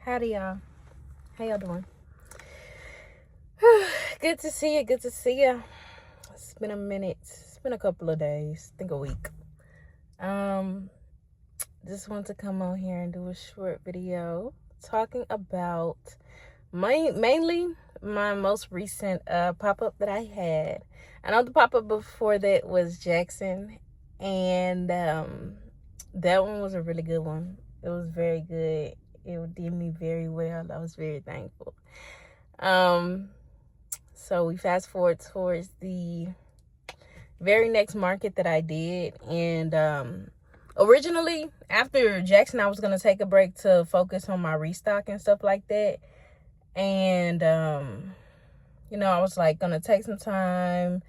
Howdy, y'all. How y'all doing? Good to see you. Good to see you. It's been a minute. It's been a couple of days. I think a week. Just want to come on here and do a short video talking about mainly my most recent pop-up that I had. I know the pop-up before that was Jackson, and that one was a really good one. It was very good. It did me very well. I was very thankful. So we fast forward towards the very next market that I did, and originally after Jackson I was gonna take a break to focus on my restock and stuff like that. And I was like gonna take some time,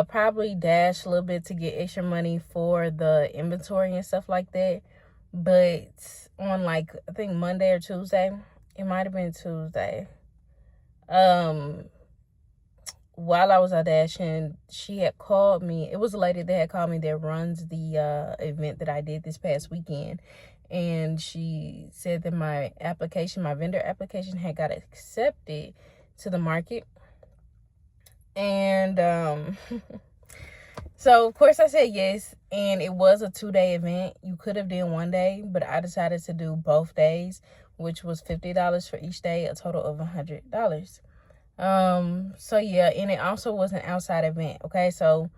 probably dash a little bit to get extra money for the inventory and stuff like that. But on I think Monday or Tuesday, it might have been Tuesday, while I was out dashing, she had called me. It was a lady that had called me that runs the event that I did this past weekend. And she said that my vendor application had got accepted to the market. And so of course I said yes. And it was a 2-day event. You could have done one day, but I decided to do both days, which was $50 for each day, a total of $100. So yeah, and it also was an outside event. Okay, so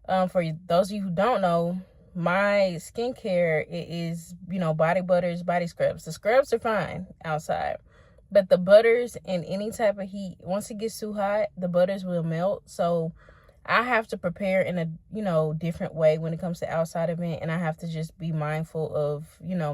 for those of you who don't know, my skincare, it is, body butters, body scrubs. The scrubs are fine outside, but the butters in any type of heat, once it gets too hot, the butters will melt. So I have to prepare in a different way when it comes to outside event, and I have to just be mindful of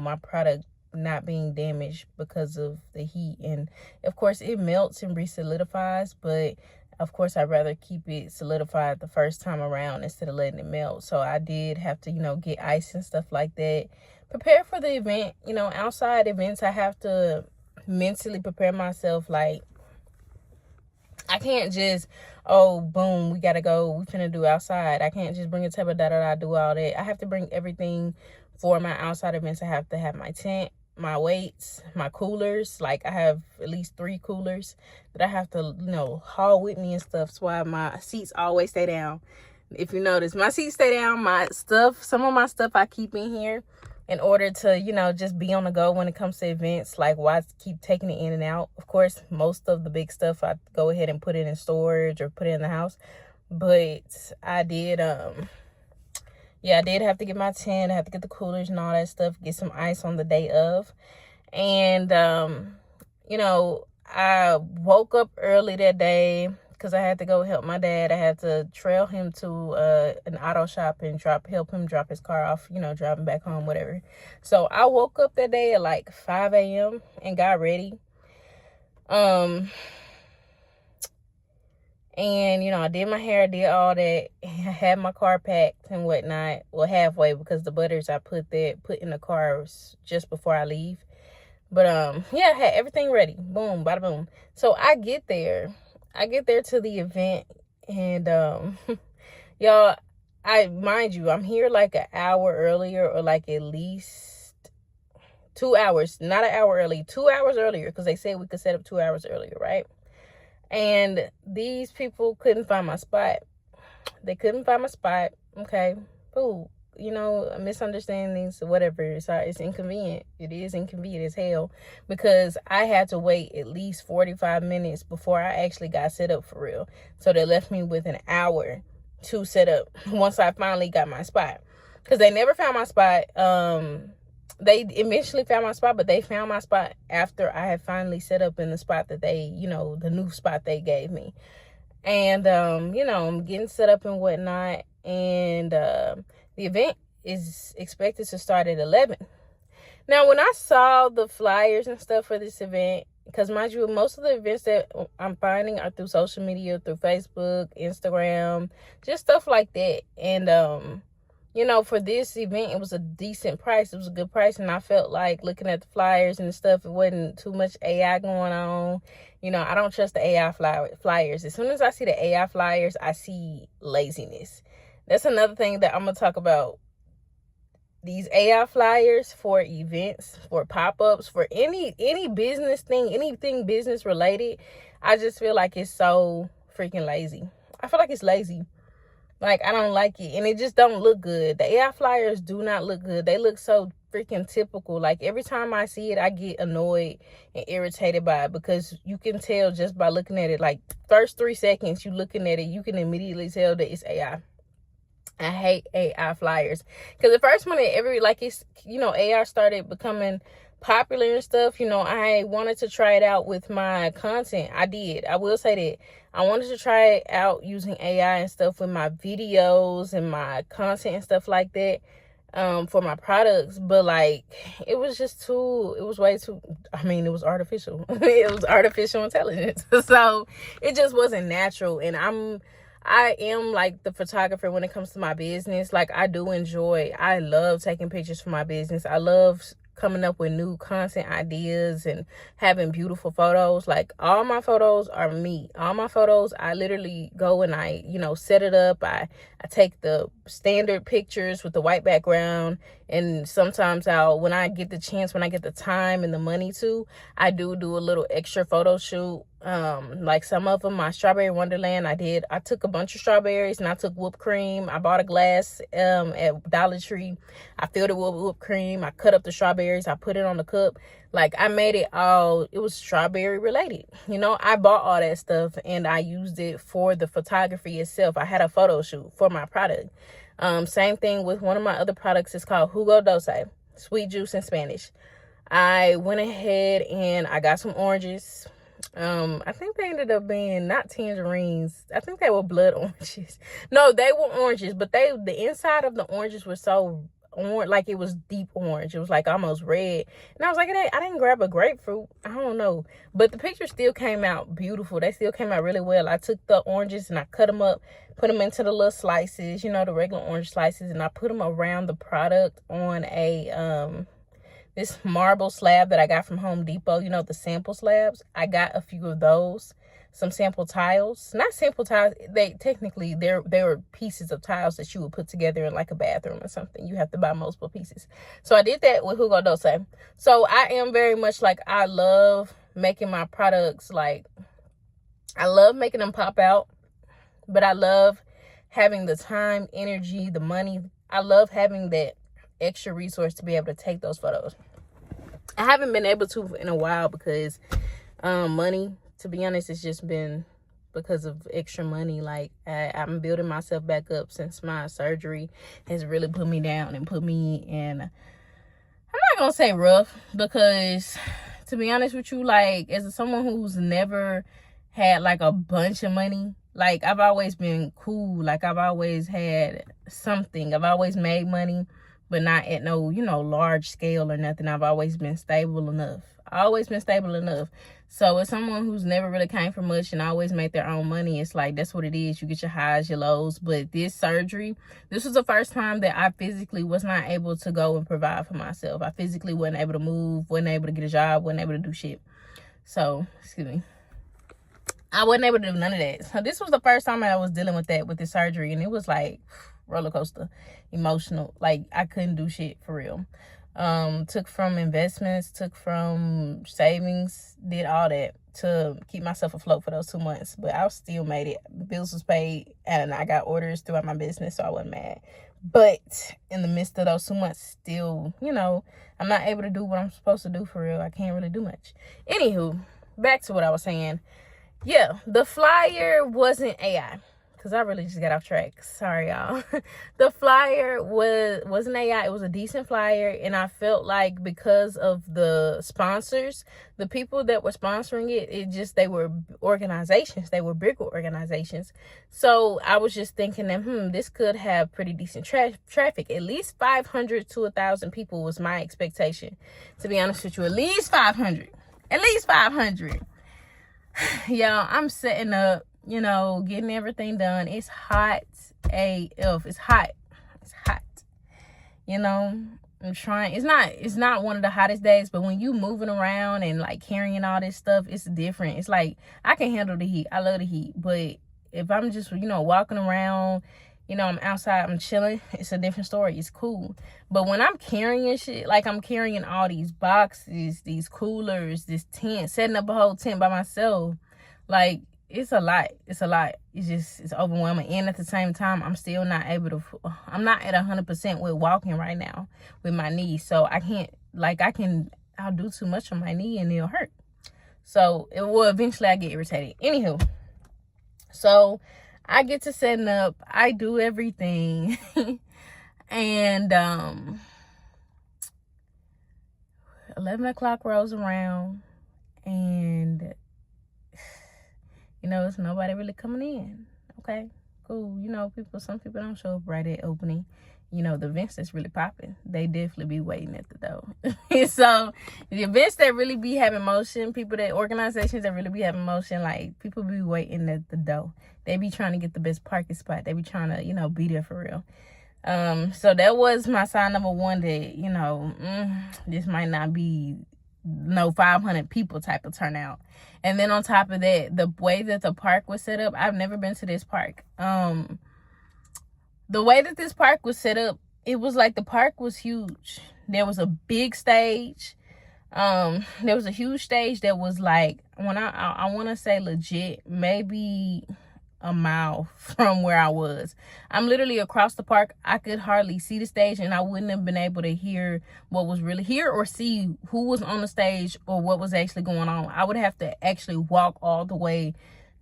my product not being damaged because of the heat. And of course it melts and re-solidifies, but of course I'd rather keep it solidified the first time around instead of letting it melt. So I did have to get ice and stuff like that, prepare for the event. Outside events, I have to mentally prepare myself. Like, I can't just, oh, boom, we gotta go, we finna do outside. I can't just bring a table, do all that. I have to bring everything for my outside events. I have to have my tent, my weights, my coolers. Like, I have at least 3 coolers that I have to haul with me and stuff. That's why my seats always stay down. If you notice, my seats stay down. Some of my stuff I keep in here in order to just be on the go when it comes to events. Like, why keep taking it in and out? Of course, most of the big stuff I go ahead and put it in storage or put it in the house. But I did I did have to get my tent. I have to get the coolers and all that stuff, get some ice on the day of. And, I woke up early that day because I had to go help my dad. I had to trail him to an auto shop and help him drop his car off, drive him back home, whatever. So I woke up that day at like 5 a.m. and got ready. And, I did my hair, did all that. I had my car packed and whatnot. Well, halfway, because the butters I put in the car just before I leave. But, yeah, I had everything ready. Boom, bada boom. So I get there to the event. And, y'all, mind you, I'm here like an hour earlier, or like at least 2 hours. Not an hour early, 2 hours earlier, because they said we could set up 2 hours earlier, right? And these people couldn't find my spot. They couldn't find my spot. Okay. Ooh, misunderstandings, whatever. It's inconvenient. It is inconvenient as hell, because I had to wait at least 45 minutes before I actually got set up for real. So they left me with an hour to set up once I finally got my spot. Because they never found my spot. They eventually found my spot, but they found my spot after I had finally set up in the spot that they, the new spot they gave me. And, I'm getting set up and whatnot. And the event is expected to start at 11. Now, when I saw the flyers and stuff for this event, because mind you, most of the events that I'm finding are through social media, through Facebook, Instagram, just stuff like that. And, for this event, it was a decent price. It was a good price. And I felt like, looking at the flyers and stuff, it wasn't too much AI going on. I don't trust the AI flyers. As soon as I see the AI flyers, I see laziness. That's another thing that I'm going to talk about these AI flyers for events, for pop-ups, for any business thing, anything business related, I just feel like it's so freaking lazy. I feel like it's lazy. Like, I don't like it, and it just don't look good. The AI flyers do not look good. They look so freaking typical. Like, every time I see it, I get annoyed and irritated by it, because you can tell just by looking at it. Like, first 3 seconds you looking at it, you can immediately tell that it's AI. I hate AI flyers, because the first one it's, you know, AI started becoming popular and stuff, you know, I wanted to try it out with my content. I will say that I wanted to try it out using AI and stuff with my videos and my content and stuff like that, for my products. But like, it was way too, I mean, it was artificial. It was artificial intelligence. So it just wasn't natural. And I am like the photographer when it comes to my business. Like, I love taking pictures for my business. I love coming up with new content ideas and having beautiful photos. Like, all my photos are me. All my photos, I literally go and I, you know, set it up. I take the standard pictures with the white background, and sometimes when I get the time and the money to, I do a little extra photo shoot. Like some of them, my strawberry wonderland, I took a bunch of strawberries and I took whipped cream. I bought a glass at Dollar Tree. I filled it with whipped cream. I cut up the strawberries, I put it on the cup. Like, I made it was strawberry related, you know. I bought all that stuff and I used it for the photography itself. I had a photo shoot for my product. Same thing with one of my other products. It's called Jugo Dulce, sweet juice in Spanish. I went ahead and I got some oranges. I think they ended up being not tangerines. I think they were blood oranges. No, they were oranges, but the inside of the oranges was so orange, like it was deep orange. It was like almost red. And I was like, I didn't grab a grapefruit. I don't know. But the picture still came out beautiful. They still came out really well. I took the oranges and I cut them up, put them into the little slices, you know, the regular orange slices, and I put them around the product on this marble slab that I got from Home Depot, you know, the sample slabs. I got a few of those, some sample tiles. Not sample tiles, they were pieces of tiles that you would put together in like a bathroom or something. You have to buy multiple pieces. So I did that with Jugo Dulce. So I am very much like, I love making my products, like, I love making them pop out, but I love having the time, energy, the money. I love having that extra resource to be able to take those photos. I haven't been able to in a while because money, to be honest, it's just been because of extra money. Like, I'm building myself back up since my surgery has really put me down and put me in, I'm not gonna say rough, because to be honest with you, like, as someone who's never had like a bunch of money, like, I've always been cool. Like, I've always had something. I've always made money, but not at no, you know, large scale or nothing. I've always been stable enough. So as someone who's never really came from much and always made their own money, it's like, that's what it is. You get your highs, your lows. But this surgery, this was the first time that I physically was not able to go and provide for myself. I physically wasn't able to move, wasn't able to get a job, wasn't able to do shit. So, excuse me. I wasn't able to do none of that. So this was the first time I was dealing with that, with this surgery. And it was like roller coaster, emotional. Like, I couldn't do shit for real. Took from investments, took from savings, did all that to keep myself afloat for those 2 months. But I still made it. Bills was paid and I got orders throughout my business, so I wasn't mad. But in the midst of those 2 months, still, you know, I'm not able to do what I'm supposed to do for real. I can't really do much. Anywho, back to what I was saying. Yeah, the flyer wasn't AI, because I really just got off track. Sorry, y'all. The flyer wasn't AI. It was a decent flyer, and I felt like because of the sponsors, the people that were sponsoring it, they were organizations. They were bigger organizations. So I was just thinking that, this could have pretty decent traffic. At least 500 to 1,000 people was my expectation, to be honest with you. At least 500. At least 500. Y'all, I'm setting up, you know, getting everything done. It's hot AF. It's hot. You know, I'm trying. It's not one of the hottest days, but when you moving around and like carrying all this stuff, it's different. It's like, I can handle the heat. I love the heat. But if I'm just, you know, walking around you know, I'm outside, I'm chilling, it's a different story. It's cool. But when I'm carrying shit, like I'm carrying all these boxes, these coolers, this tent, setting up a whole tent by myself, like, it's a lot. It's a lot. It's overwhelming. And at the same time, I'm still not able to, I'm not at 100% with walking right now with my knee. So I can't, like, I'll do too much on my knee and it'll hurt. So it will eventually I get irritated. Anywho, so I get to setting up, I do everything. And 11 o'clock rolls around, and you know, it's nobody really coming in. Okay, cool. You know, some people don't show up right at opening. You know, the events that's really popping, they definitely be waiting at the door. So the events that really be having motion, organizations that really be having motion, like, people be waiting at the door. They be trying to get the best parking spot. They be trying to, you know, be there for real. So that was my sign number one that, you know, this might not be no 500 people type of turnout. And then on top of that, the way that the park was set up, I've never been to this park. The way that this park was set up, it was like the park was huge. There was a big stage. There was a huge stage that was like, when I want to say legit, maybe a mile from where I was. I'm literally across the park. I could hardly see the stage, and I wouldn't have been able to hear what was really here or see who was on the stage or what was actually going on. I would have to actually walk all the way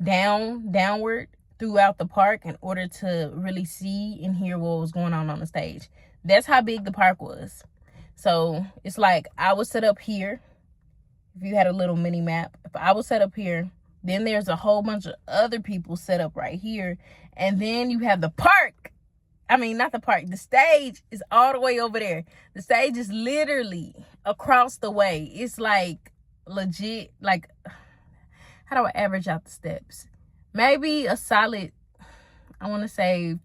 downward throughout the park in order to really see and hear what was going on the stage. That's how big the park was. So it's like I was set up here. If you had a little mini map, if I was set up here, then there's a whole bunch of other people set up right here. And then you have the park. I mean, not the park. The stage is all the way over there. The stage is literally across the way. It's like legit, like, how do I average out the steps? Maybe a solid, I want to say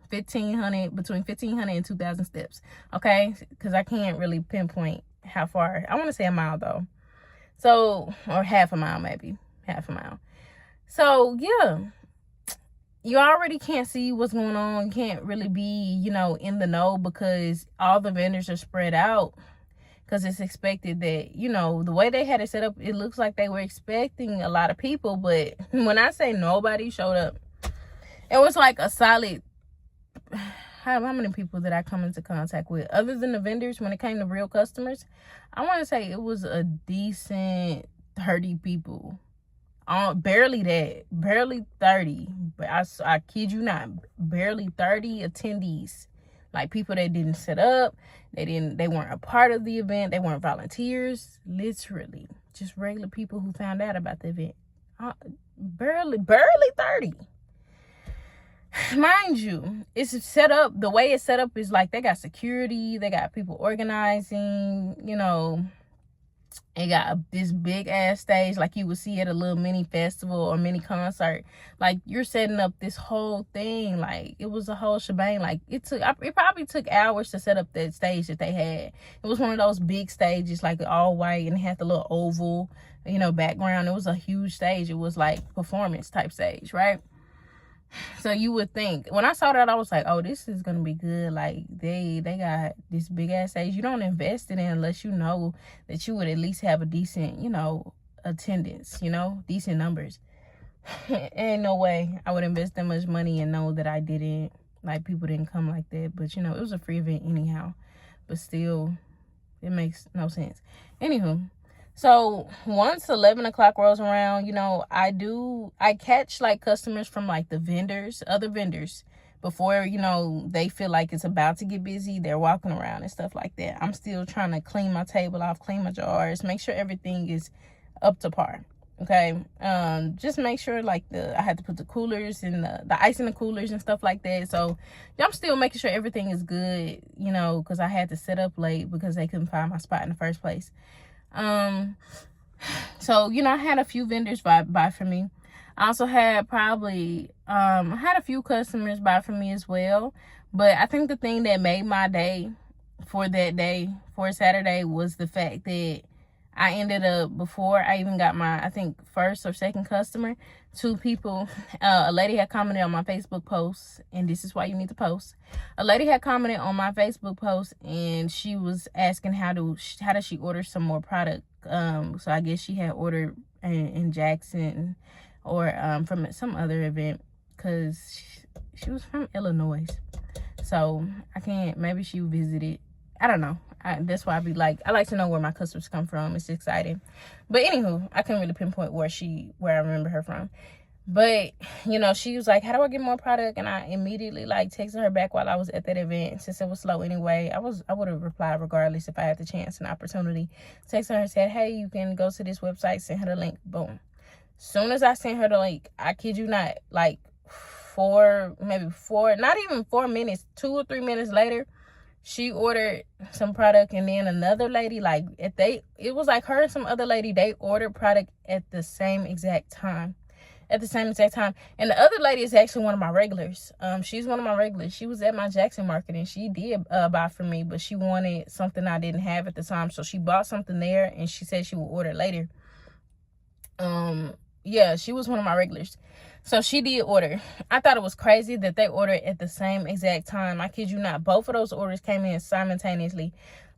1,500, between 1,500 and 2,000 steps. Okay? Because I can't really pinpoint how far. I want to say a mile though. So, or half a mile maybe. Half a mile. So yeah, you already can't see what's going on. You can't really be, you know, in the know, because all the vendors are spread out, because it's expected that, you know, the way they had it set up, it looks like they were expecting a lot of people. But when I say nobody showed up, it was like a solid, how many people did I come into contact with other than the vendors? When it came to real customers, I want to say it was a decent 30 people. Barely that, barely 30, but I kid you not, barely 30 attendees, like people that didn't set up, they weren't a part of the event, they weren't volunteers, literally just regular people who found out about the event. Barely 30. Mind you, it's set up, the way it's set up is like they got security, they got people organizing, you know. It got this big ass stage like you would see at a little mini festival or mini concert. Like, you're setting up this whole thing. Like, it was a whole shebang. Like, it probably took hours to set up that stage that they had. It was one of those big stages, like all white, and it had the little oval, you know, background. It was a huge stage. It was like performance type stage, right? So you would think, when I saw that, I was like, oh, this is gonna be good. Like, they got this big ass stage. You don't invest in it unless you know that you would at least have a decent, you know, attendance, you know, decent numbers. Ain't no way I would invest that much money and know that I didn't, like, people didn't come like that. But, you know, it was a free event anyhow, but still, it makes no sense. Anywho, so once 11 o'clock rolls around, you know, I catch like customers from like the vendors, other vendors, before, you know, they feel like it's about to get busy. They're walking around and stuff like that. I'm still trying to clean my table off, clean my jars, make sure everything is up to par. Okay. Just make sure like I had to put the coolers and the ice in the coolers and stuff like that. So I'm still making sure everything is good, you know, because I had to set up late because they couldn't find my spot in the first place. So, you know, I had a few vendors buy for me. I also had probably, I had a few customers buy for me as well. But I think the thing that made my day for that day, for Saturday, was the fact that I ended up, before I even got my, I think, first or second customer, 2 people, a lady had commented on my Facebook post, and this is why you need to post. A lady had commented on my Facebook post, and she was asking how does she order some more product. So I guess she had ordered in Jackson or from some other event, because she was from Illinois. So I can't, maybe she visited, I don't know. That's why I like to know where my customers come from. It's exciting. But anywho, I couldn't really pinpoint where I remember her from. But, you know, she was like, how do I get more product? And I immediately texted her back while I was at that event. Since it was slow anyway, I would have replied regardless if I had the chance and opportunity. Texted her and said, hey, you can go to this website, send her the link. Boom. Soon as I sent her the link, I kid you not, not even 4 minutes, 2 or 3 minutes later, she ordered some product. And then another lady, it was like her and some other lady, they ordered product at the same exact time. And the other lady is actually one of my regulars. She's one of my regulars. She was at my Jackson market, and she did buy from me, but she wanted something I didn't have at the time. So she bought something there, and she said she would order later. Yeah, she was one of my regulars. So she did order. I thought it was crazy that they ordered at the same exact time. I kid you not. Both of those orders came in simultaneously.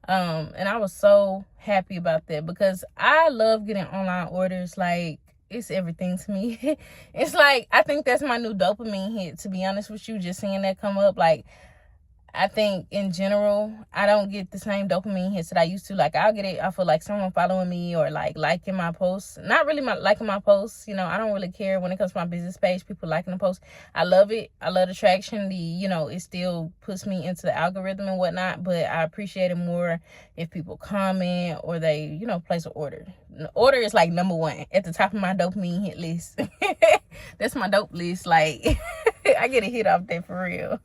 And I was so happy about that, because I love getting online orders. Like, it's everything to me. It's like, I think that's my new dopamine hit, to be honest with you, just seeing that come up. Like, I think in general, I don't get the same dopamine hits that I used to. Like, I'll get it, I feel like someone following me or liking my posts. Not really liking my posts. You know, I don't really care when it comes to my business page, people liking the post. I love it. I love the traction. It still puts me into the algorithm and whatnot. But I appreciate it more if people comment or they, place an order. The order is like number 1 at the top of my dopamine hit list. That's my dope list. Like, I get a hit off that for real.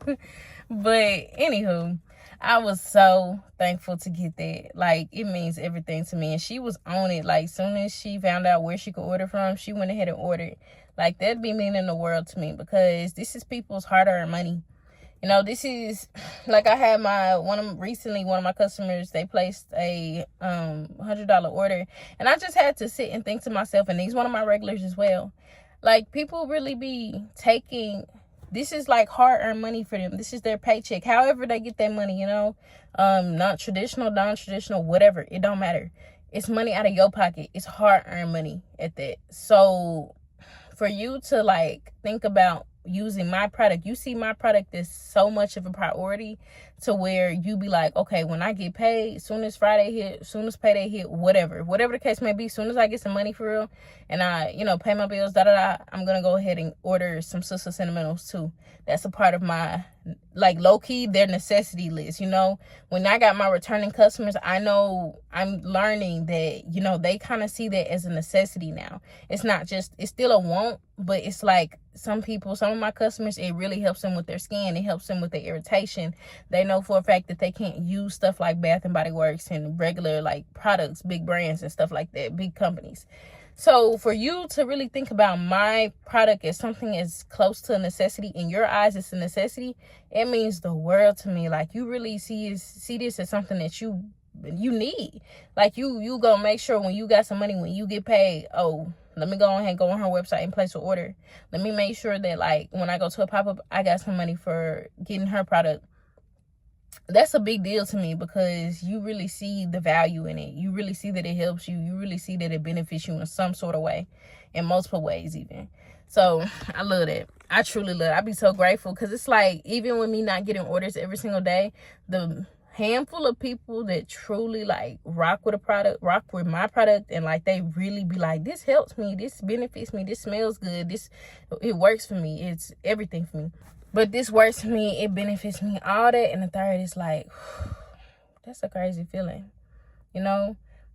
But anywho, I was so thankful to get that. Like, it means everything to me. And she was on it. Like, soon as she found out where she could order from, she went ahead and ordered. Like, that'd be meaning the world to me, because this is people's hard-earned money. This is, like, I had one of my customers, they placed a $100 order, and I just had to sit and think to myself, and he's one of my regulars as well. Like, people really be taking, this is like hard-earned money for them. This is their paycheck, however they get that money, not traditional, non-traditional, whatever, it don't matter. It's money out of your pocket. It's hard-earned money at that. So for you to think about using my product, you see my product is so much of a priority, to where you be like, okay, when I get paid, soon as Friday hit, soon as payday hit, whatever the case may be, soon as I get some money for real, and I, pay my bills, I'm gonna go ahead and order some Sister Sentimentals too. That's a part of my, low-key, their necessity list. When I got my returning customers, I know I'm learning that, they kind of see that as a necessity now. It's not just, it's still a want, but it's like some of my customers, it really helps them with their skin. It helps them with their irritation. They know for a fact that they can't use stuff like Bath and Body Works and regular products, big brands and stuff like that, big companies. So for you to really think about my product as something as close to a necessity, in your eyes it's a necessity, it means the world to me. Like, you really see this as something that you need. Like, you gonna make sure when you got some money, when you get paid, oh, let me go ahead and go on her website and place an order. Let me make sure that when I go to a pop-up, I got some money for getting her product. That's a big deal to me, because you really see the value in it. You really see that it helps you. You really see that it benefits you in some sort of way, in multiple ways even. So I love that. I truly love it. I be so grateful, because it's like, even with me not getting orders every single day, the handful of people that truly rock with my product, and they really be like, this helps me, this benefits me, this smells good, it works for me, it's everything for me. But this works for me, it benefits me, all that. And the third is that's a crazy feeling,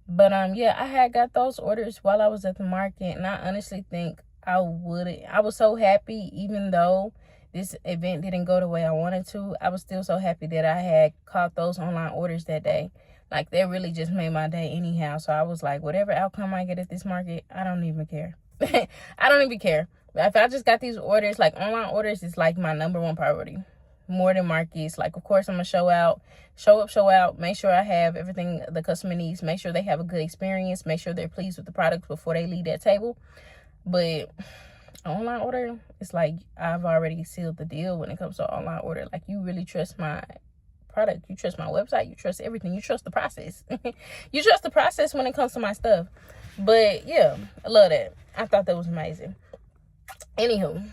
But yeah, I had got those orders while I was at the market, and I honestly think I was so happy, even though this event didn't go the way I wanted to. I was still so happy that I had caught those online orders that day. That really just made my day anyhow. So I was like, whatever outcome I get at this market, I don't even care. I don't even care. If I just got these orders, online orders is my number 1 priority. more than markets. Like, of course, I'm gonna show up, show out, make sure I have everything the customer needs, make sure they have a good experience, make sure they're pleased with the product before they leave that table. But online order, it's like I've already sealed the deal when it comes to online order. Like, you really trust my product, you trust my website, you trust everything, you trust the process. You trust the process when it comes to my stuff. But yeah, I love that. I thought that was amazing. Anywho,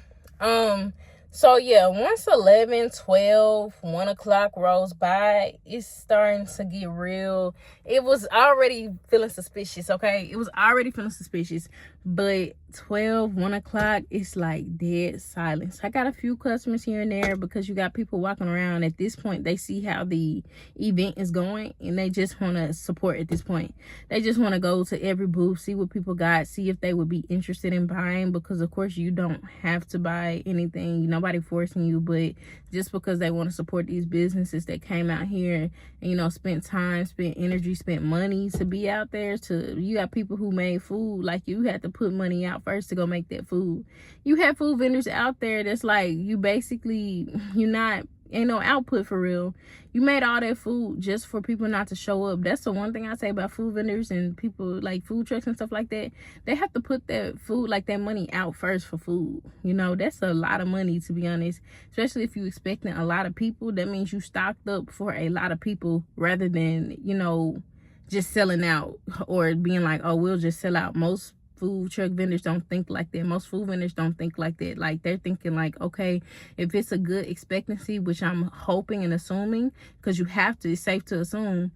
so yeah, once 11, 12, 1 o'clock rolls by, it's starting to get real. It was already feeling suspicious, okay? It was already feeling suspicious. But 12, 1 o'clock, it's like dead silence. I got a few customers here and there because you got people walking around. At this point, they see how the event is going and they just want to support at this point. They just want to go to every booth, see what people got, see if they would be interested in buying, because of course you don't have to buy anything. Nobody forcing you, but just because they want to support these businesses that came out here and, you know, spent time, spent energy, spent money to be out there. You got people who made food. Like, you had to put money out first to go make that food. You have food vendors out there that's like, you basically, ain't no output for real. You made all that food just for people not to show up. That's the one thing I say about food vendors and people like food trucks and stuff like that. They have to put that food, like that money out first for food. You know, that's a lot of money, to be honest. Especially if you expecting a lot of people. That means you stocked up for a lot of people rather than, you know, just selling out or being like, oh, we'll just sell out. Most food truck vendors don't think like that. Most food vendors don't think like that. Like, they're thinking like, okay, if it's a good expectancy, which I'm hoping and assuming, because you have to, it's safe to assume,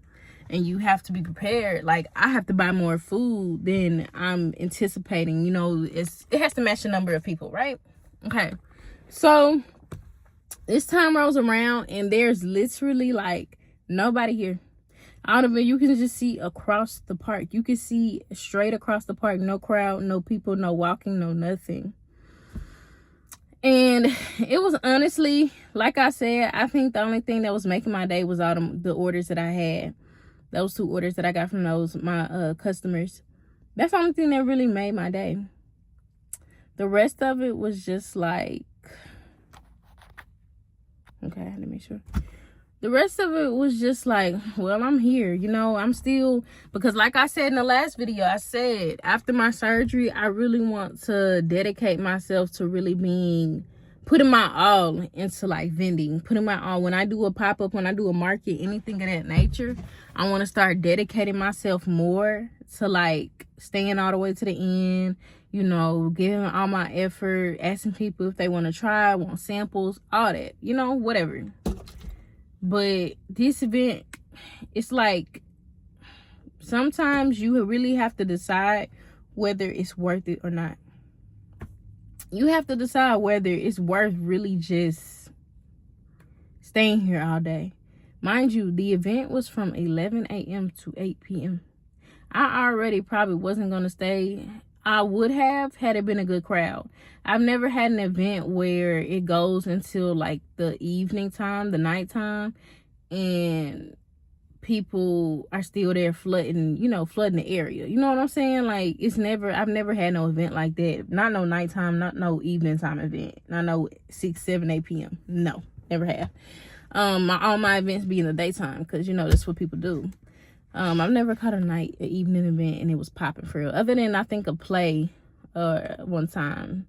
and you have to be prepared. Like, I have to buy more food than I'm anticipating. You know, it has to match the number of people, right? Okay, so this time rolls around and there's literally like nobody here. Out of it, you can just see across the park. You can see straight across the park. No crowd, no people, no walking, no nothing. And it was honestly, like I said, I think the only thing that was making my day was all the orders that I had. Those 2 orders that I got from my customers. That's the only thing that really made my day. The rest of it was just like, okay, I had to make sure. The rest of it was just like, well, I'm here, you know, I'm still, because like I said in the last video, I said after my surgery, I really want to dedicate myself to really putting my all into like vending, putting my all. When I do a pop-up, when I do a market, anything of that nature, I want to start dedicating myself more to like staying all the way to the end, you know, giving all my effort, asking people if they want to try, want samples, all that, you know, whatever. But this event, it's like sometimes you really have to decide whether it's worth it or not. You have to decide whether it's worth really just staying here all day. Mind you, the event was from 11 a.m. to 8 p.m. I already probably wasn't going to stay. I would have had it been a good crowd. I've never had an event where it goes until like the evening time, the nighttime, and people are still there flooding the area. You know what I'm saying? Like, I've never had no event like that. Not no nighttime, not no evening time event. Not no 6, 7, 8 p.m. No, never have. All my events be in the daytime because, you know, that's what people do. I've never caught an evening event and it was popping for real. Other than, I think, a play one time.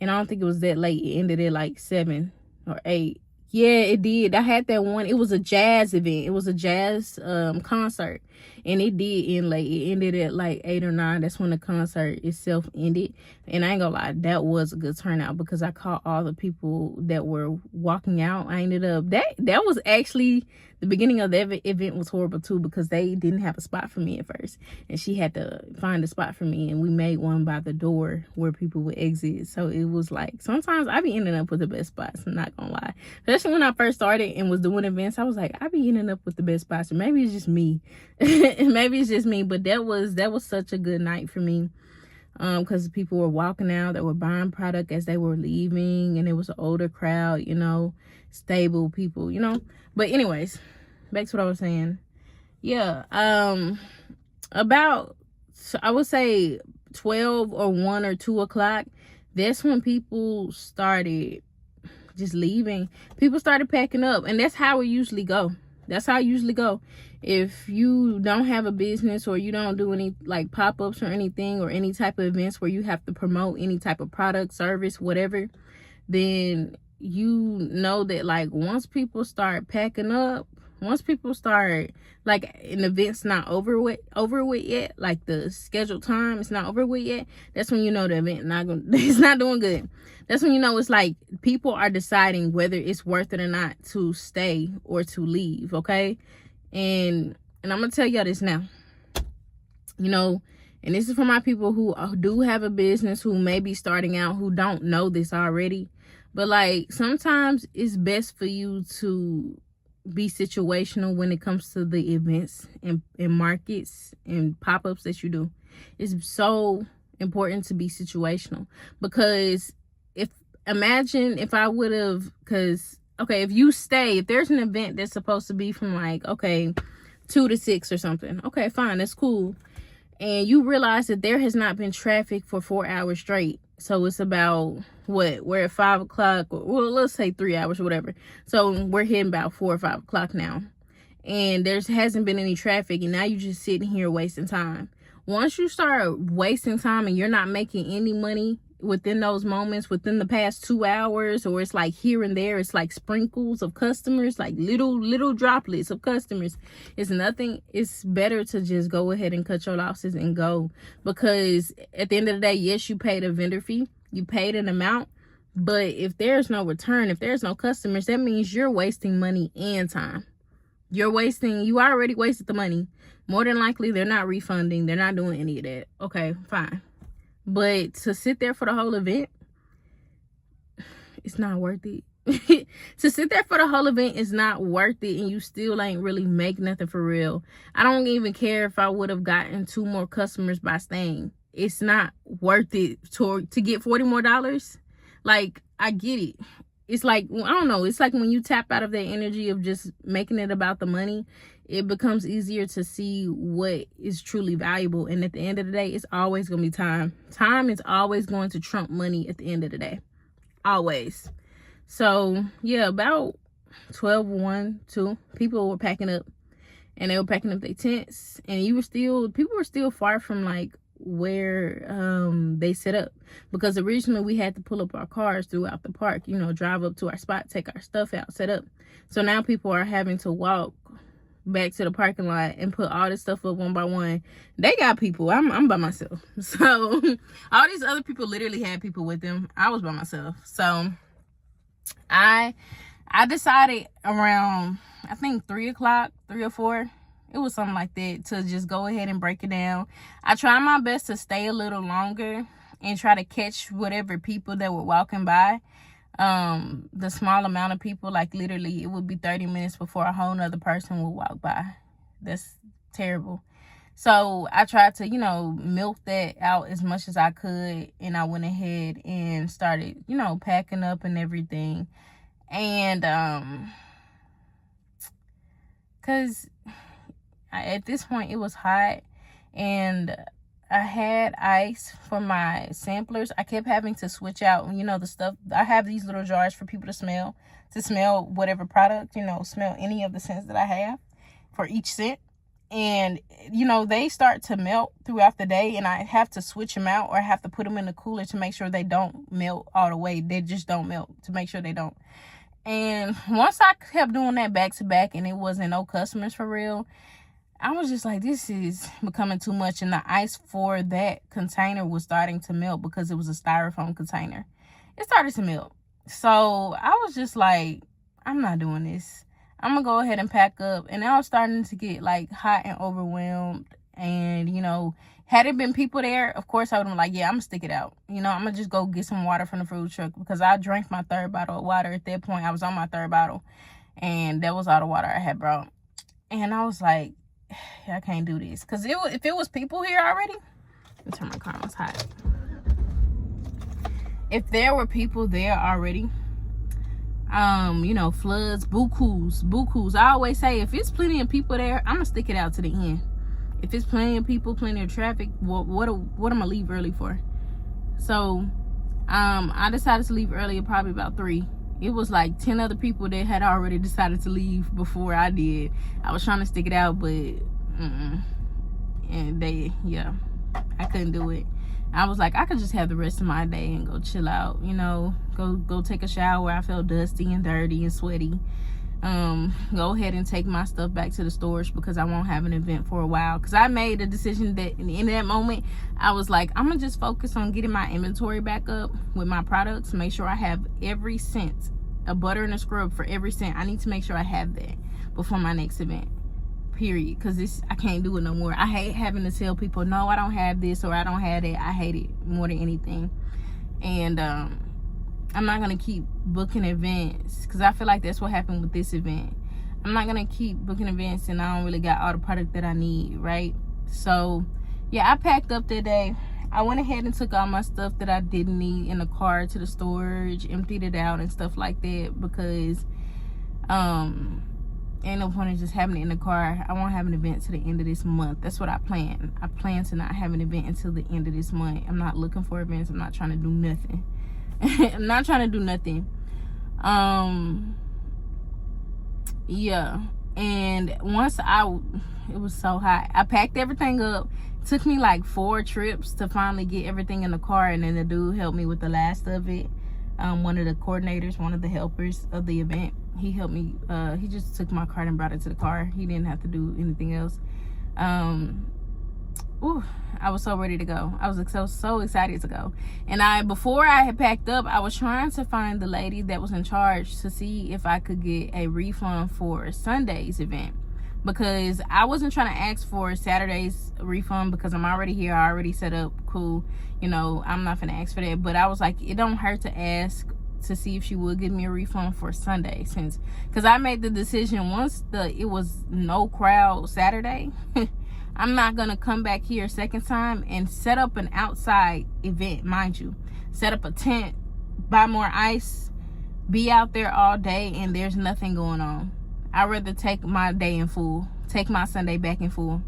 And I don't think it was that late. It ended at like 7 or 8. Yeah, it did. I had that one. It was a jazz event. It was a jazz concert. And it did end late. It ended at like 8 or 9. That's when the concert itself ended. And I ain't gonna lie, that was a good turnout because I caught all the people that were walking out. I ended up, that was actually, the beginning of the event was horrible too because they didn't have a spot for me at first. And she had to find a spot for me. And we made one by the door where people would exit. So it was like, sometimes I be ending up with the best spots. I'm not gonna lie. Especially when I first started and was doing events, I was like, I be ending up with the best spots. Or maybe it's just me. Maybe it's just me. But that was such a good night for me. Because people were walking out, they were buying product as they were leaving, and it was an older crowd, you know, stable people, you know. But anyways, back to what I was saying. Yeah, about, I would say 12 or 1 or 2 o'clock, that's when people started just leaving, people started packing up. And that's how it usually go. That's how it usually go. If you don't have a business, or you don't do any like pop-ups or anything, or any type of events where you have to promote any type of product, service, whatever, then you know that like once people start packing up, once people start, like, an event's not over with yet, like the scheduled time is not over with yet, that's when you know the event it's not doing good. That's when you know it's like people are deciding whether it's worth it or not to stay or to leave. Okay. And I'm gonna tell y'all this now, you know, and this is for my people who do have a business, who may be starting out, who don't know this already. But like, sometimes it's best for you to be situational when it comes to the events and markets and pop-ups that you do. It's so important to be situational, because imagine if I would have, because okay, if there's an event that's supposed to be from like 2 to 6 or something, okay, fine, that's cool, and you realize that there has not been traffic for 4 hours straight. So it's about we're at 5 o'clock, well, let's say 3 hours or whatever. So we're hitting about 4 or 5 o'clock now, and hasn't been any traffic, and now you're just sitting here wasting time. Once you start wasting time and you're not making any money within those moments, within the past 2 hours, or it's like here and there, it's like sprinkles of customers, like little droplets of customers, it's better to just go ahead and cut your losses and go. Because at the end of the day, yes, you paid a vendor fee, you paid an amount, but if there's no return, if there's no customers, that means you're wasting money and time. You already wasted the money. More than likely, they're not refunding, they're not doing any of that. Okay, fine. But to sit there for the whole event, it's not worth it. To sit there for the whole event is not worth it, and you still ain't really make nothing for real. I don't even care if I would have gotten 2 more customers by staying. It's not worth it to get $40 more. Like, I get it. It's like, I don't know, it's like when you tap out of that energy of just making it about the money, it becomes easier to see what is truly valuable. And at the end of the day, it's always going to be time. Time is always going to trump money at the end of the day. Always. So, yeah, about 12, 1, 2, people were packing up. And they were packing up their tents. And people were still far from, like, where they set up. Because originally we had to pull up our cars throughout the park. You know, drive up to our spot, take our stuff out, set up. So now people are having to walk back to the parking lot and put all this stuff up one by one. They got people. I'm by myself. So all these other people literally had people with them. I was by myself. So I decided around, I think 3 o'clock, 3 or 4, it was something like that, to just go ahead and break it down. I tried my best to stay a little longer and try to catch whatever people that were walking by. The small amount of people, like literally it would be 30 minutes before a whole nother person would walk by. That's terrible. So I tried to, milk that out as much as I could, and I went ahead and started, packing up and everything. And because at this point it was hot, and I had ice for my samplers. I kept having to switch out, the stuff. I have these little jars for people to smell whatever product, smell any of the scents that I have for each scent. And, they start to melt throughout the day, and I have to switch them out, or I have to put them in the cooler to make sure they don't melt all the way. They just don't melt, to make sure they don't. And once I kept doing that back to back and it wasn't no customers for real, I was just like, this is becoming too much. And the ice for that container was starting to melt, because it was a styrofoam container. It started to melt. So I was just like, I'm not doing this. I'm going to go ahead and pack up. And I was starting to get like hot and overwhelmed. And, had it been people there, of course I would have been like, yeah, I'm going to stick it out. I'm going to just go get some water from the food truck, because I drank my 3rd bottle of water. At that point, I was on my 3rd bottle. And that was all the water I had brought. And I was like, I can't do this. Because if it was people here already, let me turn my car on, it's hot. If there were people there already, floods, bukus. I always say, if it's plenty of people there, I'm gonna stick it out to the end. If it's plenty of people, plenty of traffic, what am I gonna leave early for? So I decided to leave early, probably about 3, it was like 10 other people that had already decided to leave before I did. I was trying to stick it out, but and I couldn't do it. I was like, I could just have the rest of my day and go chill out, you know, go take a shower. I felt dusty and dirty and sweaty. Go ahead and take my stuff back to the storage because I won't have an event for a while. Because I made a decision that in that moment, I was like, I'm gonna just focus on getting my inventory back up with my products. Make sure I have every scent, a butter and a scrub for every scent. I need to make sure I have that before my next event, period. Because I can't do it no more. I hate having to tell people, no, I don't have this or I don't have that. I hate it more than anything. And I'm not gonna keep booking events because I feel like that's what happened with this event. I'm not gonna keep booking events and I don't really got all the product that I need, right? So yeah, I packed up that day. I went ahead and took all my stuff that I didn't need in the car to the storage, emptied it out and stuff like that, because ain't no point in just having it in the car. I won't have an event to the end of this month. That's what I plan. I plan to not have an event until the end of this month. I'm not looking for events. I'm not trying to do nothing. I'm not trying to do nothing. Yeah. And once it was so hot, I packed everything up. It took me like 4 trips to finally get everything in the car, and then the dude helped me with the last of it. One of the coordinators, one of the helpers of the event, he helped me. He just took my cart and brought it to the car. He didn't have to do anything else. Ooh, I was so ready to go. I was so excited to go. And before I had packed up, I was trying to find the lady that was in charge to see if I could get a refund for Sunday's event, because I wasn't trying to ask for Saturday's refund because I'm already here. I already set up, cool. You know, I'm not gonna ask for that. But I was like, it don't hurt to ask to see if she would give me a refund for Sunday, because I made the decision once it was no crowd Saturday. I'm not gonna come back here a second time and set up an outside event, mind you. Set up a tent, buy more ice, be out there all day, and there's nothing going on. I'd rather take my day in full, take my Sunday back in full.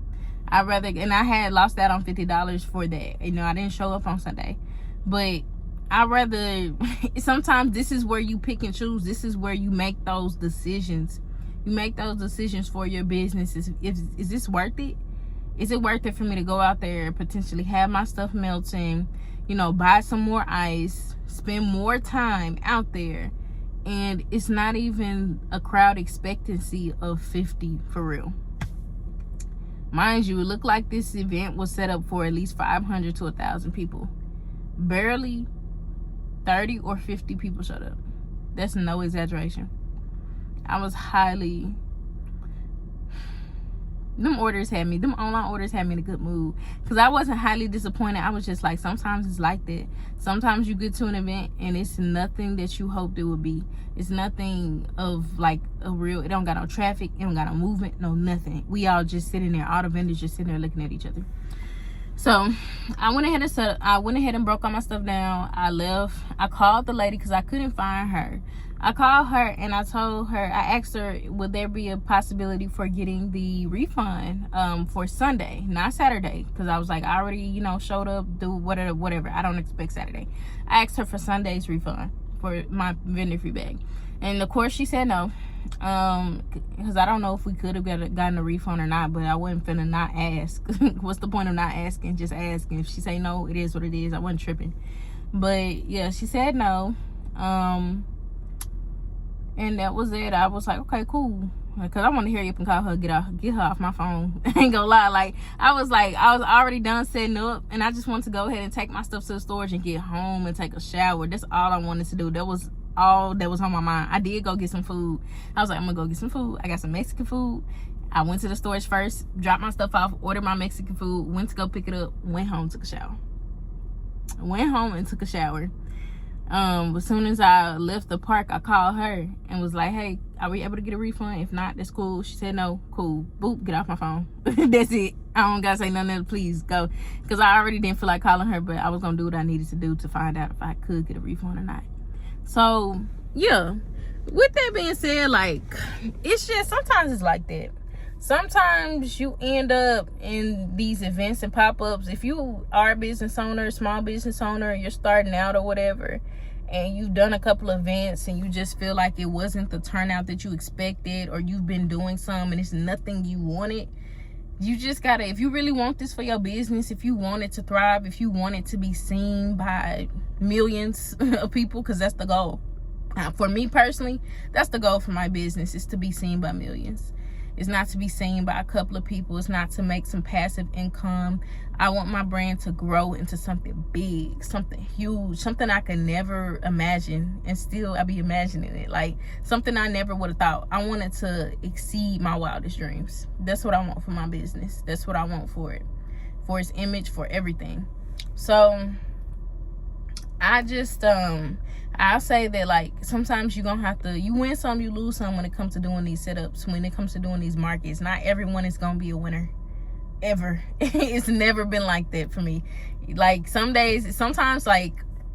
And I had lost out on $50 for that. You know, I didn't show up on Sunday. But I'd rather, sometimes this is where you pick and choose. This is where you make those decisions. You make those decisions for your business. Is this worth it? Is it worth it for me to go out there, potentially have my stuff melting, you know, buy some more ice, spend more time out there, and it's not even a crowd expectancy of 50 for real. Mind you, it looked like this event was set up for at least 500 to 1,000 people. Barely 30 or 50 people showed up. That's no exaggeration. I was highly... Them online orders had me in a good mood, because I wasn't highly disappointed. I was just like, sometimes it's like that. Sometimes you get to an event and it's nothing that you hoped it would be. It's nothing of like a real, it don't got no traffic, it don't got no movement, no nothing. We all just sitting there, all the vendors just sitting there looking at each other. So I went ahead and broke all my stuff down. I left. I called the lady because I couldn't find her. I called her and I asked her, would there be a possibility for getting the refund for Sunday, not Saturday? Because I was like, I already, you know, showed up, do whatever. I don't expect Saturday. I asked her for Sunday's refund for my vendor fee bag. And of course she said no. Because I don't know if we could have gotten a refund or not, but I wasn't finna not ask. What's the point of not asking? Just asking. If she say no, it is what it is. I wasn't tripping. But yeah, she said no. And that was it. I was like, okay, cool. Because I want to hurry up and call her, get her off my phone. Ain't gonna lie. Like, I was already done setting up, and I just wanted to go ahead and take my stuff to the storage and get home and take a shower. That's all I wanted to do. That was all that was on my mind. I did go get some food. I was like, I'm gonna go get some food. I got some Mexican food. I went to the storage first, dropped my stuff off, ordered my Mexican food, went to go pick it up, went home, took a shower. Went home and took a shower. As soon as I left the park, I called her and was like, hey, are we able to get a refund? If not, that's cool. She said no. Cool. Boop, get off my phone. That's it. I don't gotta say nothing else. Please go. Because I already didn't feel like calling her, but I was gonna do what I needed to do to find out if I could get a refund or not. So yeah, with that being said, like, it's just sometimes it's like that. Sometimes you end up in these events and pop-ups. If you are a business owner, small business owner, you're starting out or whatever, and you've done a couple of events and you just feel like it wasn't the turnout that you expected, or you've been doing some and it's nothing you wanted, you just gotta, if you really want this for your business, if you want it to thrive, if you want it to be seen by millions of people, because that's the goal. For me personally, that's the goal for my business, is to be seen by millions. It's not to be seen by a couple of people. It's not to make some passive income. I want my brand to grow into something big, something huge, something I could never imagine, and still I be imagining it. Like something I never would have thought. I want it to exceed my wildest dreams. That's what I want for my business. That's what I want for it, for its image, for everything. So I just I'll say that, like, sometimes you're gonna have to, you win some, you lose some when it comes to doing these setups, when it comes to doing these markets. Not everyone is gonna be a winner, ever. It's never been like that for me. Like some days, sometimes, like,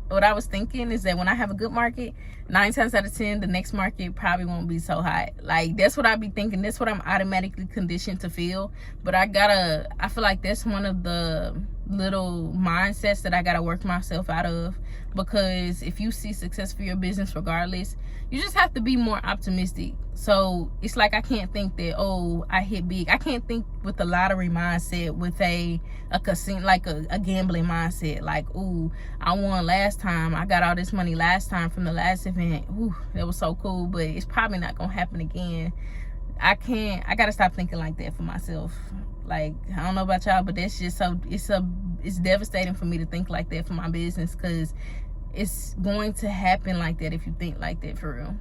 what I was thinking is that when I have a good market, 9 times out of 10, the next market probably won't be so hot. Like, that's what I be thinking. That's what I'm automatically conditioned to feel. But I feel like that's one of the little mindsets that I gotta work myself out of. Because if you see success for your business regardless, you just have to be more optimistic. So it's like, I can't think that, oh, I hit big. I can't think with the lottery mindset, with a casino, like a gambling mindset. Like, ooh, I won last time. I got all this money last time from the last event. Ooh, that was so cool, but it's probably not gonna happen again. I gotta stop thinking like that for myself. Like, I don't know about y'all, but that's just so, it's devastating for me to think like that for my business, because it's going to happen like that if you think like that for real.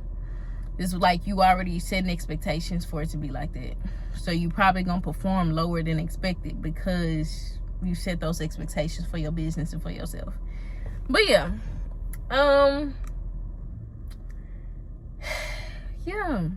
It's like you already setting expectations for it to be like that. So you probably gonna perform lower than expected because you set those expectations for your business and for yourself. But yeah, yeah,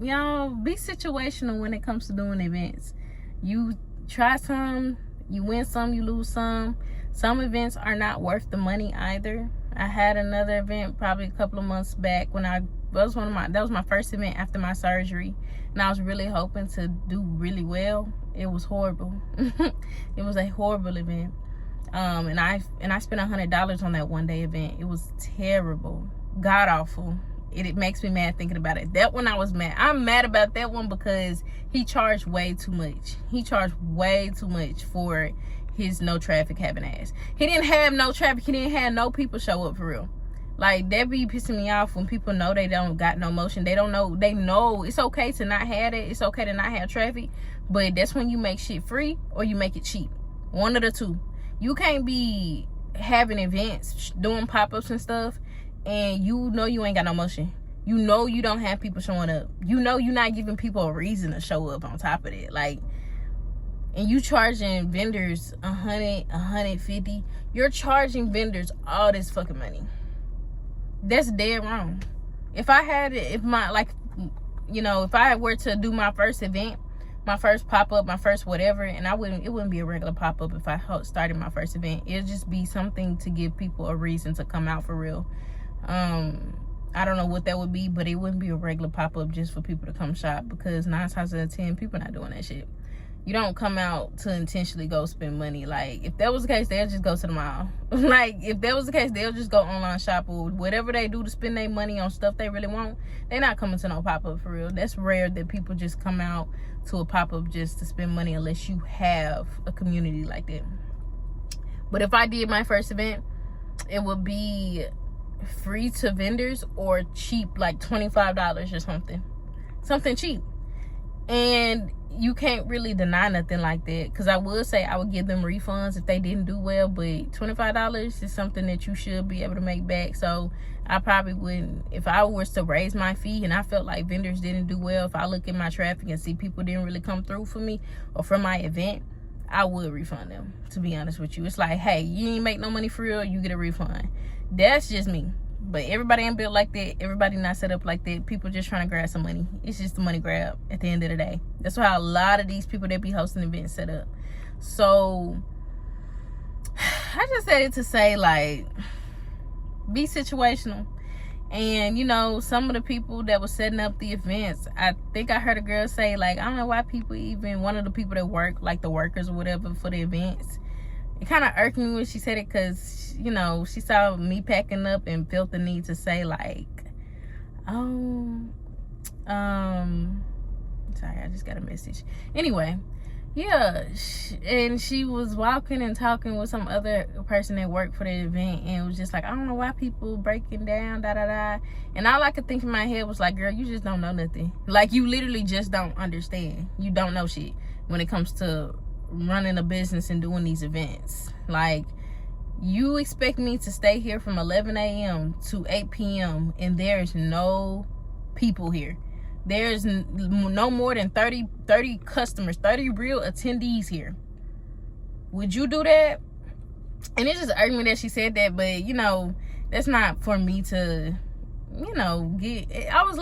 y'all, be situational when it comes to doing events. You try some, you win some, you lose some. Some events are not worth the money either. I had another event probably a couple of months back when that was my first event after my surgery, and I was really hoping to do really well. It was horrible. It was a horrible event. And I spent $100 on that one day event. It was terrible, god awful. It makes me mad thinking about it. That one I was mad. I'm mad about that one because he charged way too much. He charged way too much for his no traffic having ass. He didn't have no traffic. He didn't have no people show up for real. Like, that be pissing me off when people know they don't got no motion. They don't know. They know it's okay to not have it. It's okay to not have traffic. But that's when you make shit free or you make it cheap. One of the two. You can't be having events, doing pop-ups and stuff, and you know you ain't got no motion. You know you don't have people showing up. You know you're not giving people a reason to show up on top of it. Like, and you charging vendors $100, $150. You're charging vendors all this fucking money. That's dead wrong. If I had it, if I were to do my first event, my first pop-up, my first whatever, and it wouldn't be a regular pop-up if I started my first event. It'd just be something to give people a reason to come out for real. I don't know what that would be, but it wouldn't be a regular pop-up just for people to come shop, because 9 times out of 10, people not doing that shit. You don't come out to intentionally go spend money. Like, if that was the case, they'll just go to the mall. Like, if that was the case, they'll just go online shop or whatever they do to spend their money on stuff they really want. They're not coming to no pop-up for real. That's rare that people just come out to a pop-up just to spend money, unless you have a community like that. But if I did my first event, it would be free to vendors or cheap, like $25 or something cheap. And you can't really deny nothing like that, because I would say I would give them refunds if they didn't do well, but $25 is something that you should be able to make back. So I probably wouldn't, if I was to raise my fee and I felt like vendors didn't do well, if I look at my traffic and see people didn't really come through for me or for my event, I would refund them, to be honest with you. It's like, hey, you ain't make no money for real, you get a refund. That's just me. But everybody ain't built like that. Everybody not set up like that. People just trying to grab some money. It's just a money grab at the end of the day. That's how a lot of these people that be hosting events set up. So I just said it to say, like, be situational. And, you know, some of the people that were setting up the events, I think I heard a girl say, like, I don't know why people even, one of the people that work, like the workers or whatever for the events, it kind of irked me when she said it, because you know, she saw me packing up and felt the need to say like, sorry, I just got a message. Anyway, yeah, and she was walking and talking with some other person that worked for the event, and it was just like, I don't know why people breaking down, da da da. And all I could think in my head was like, girl, you just don't know nothing. Like, you literally just don't understand. You don't know shit when it comes to running a business and doing these events. Like, you expect me to stay here from 11 a.m. to 8 p.m. and there's no people here. There's no more than 30 customers, 30 real attendees here. Would you do that? And it just irked me that she said that, but you know, that's not for me to, you know, get. I was